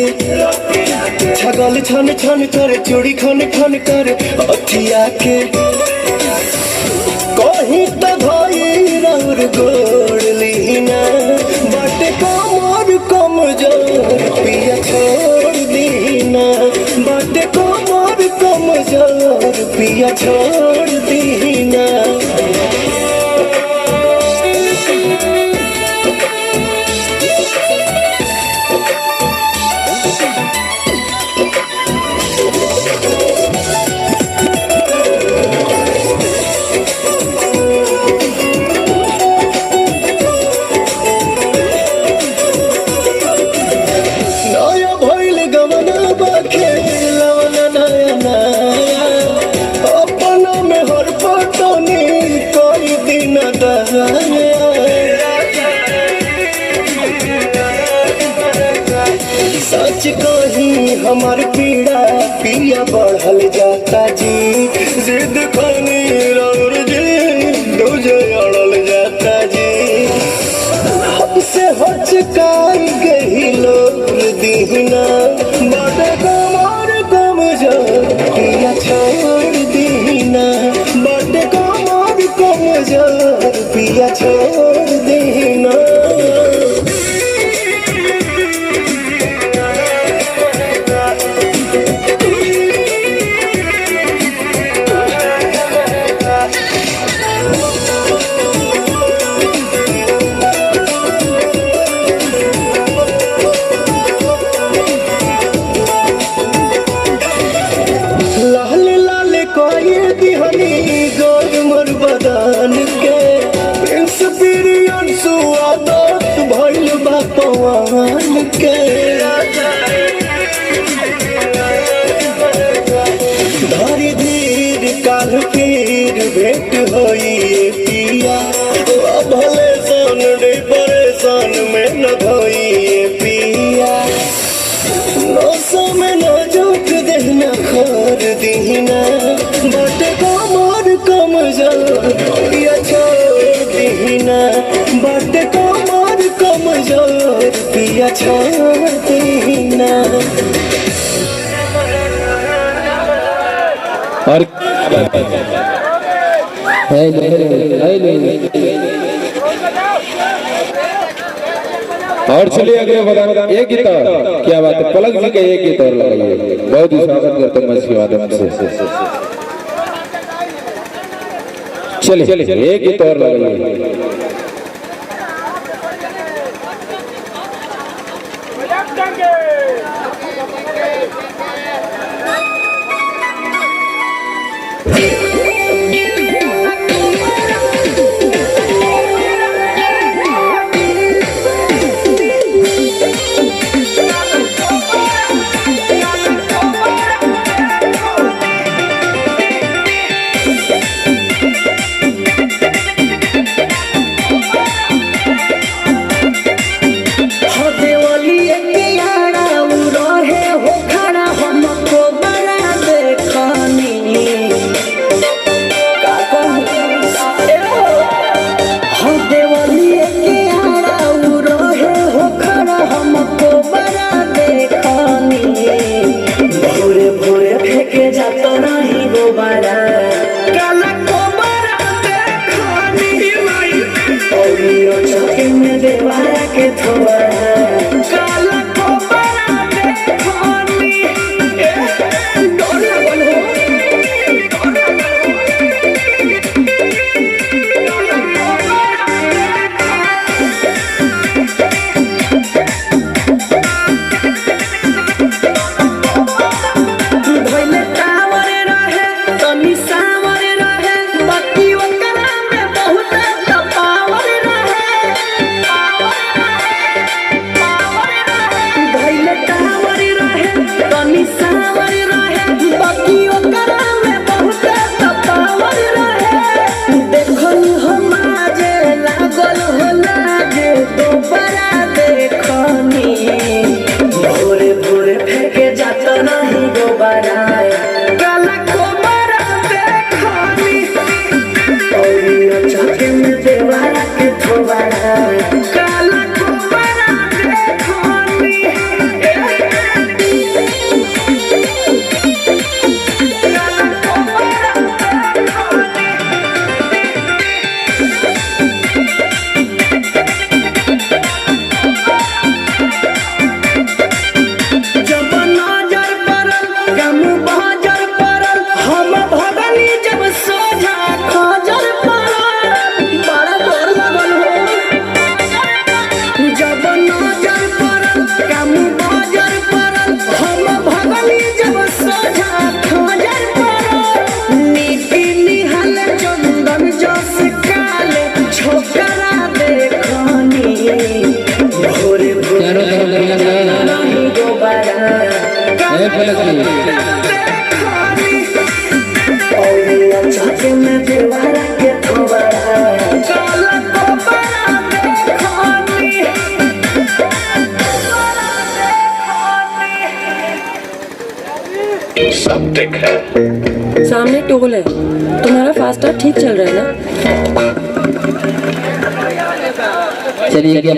के छगल छन छन करे चूड़ी खन खन करे अथिया के कहीं तो भाई रौर गोड़ लीना बाटे कमर कमजोर पिया छोड़ दीना बाटे कमर कमजोर पिया छोड़ दीना सच कहीं हमार पीड़ा पिया बढ़ल जाता जी जिद खानी रौर जी दूजे अड़ल जाता जी हमसे हचकाई गई लोर दीना बड़े कमर कमजोर पिया छोड़ दीना बड़े कमर कमजोर पिया छोड़ दीना बदन के एक्सपीरियंस आदत भइल बा पवन के धरी धीर काल फिर भेंट होई पिया भले सन रे परेशान में न धोई पिया नौसो में न जोक देना खोर दीना बटे कमर कमजोर पिया छोड़ दीना बटे कमर कमजोर पिया छोड़ दीना और और चलिए अगले वादन एक गीत क्या बात है पलक जी का एक गीत और लगाइए बहुत ही स्वागत करते हैं मंच के वादन से चलिए एक गीत और लगाइए भोरे चारों तरफ दुनिया का दोबारा है पलक जी और चाहते मैं दोबारा के दोबारा काला दोबारा सब है। सामने टोल है, तुम्हारा फास्टर ठीक चल रहा है ना? चलिए क्या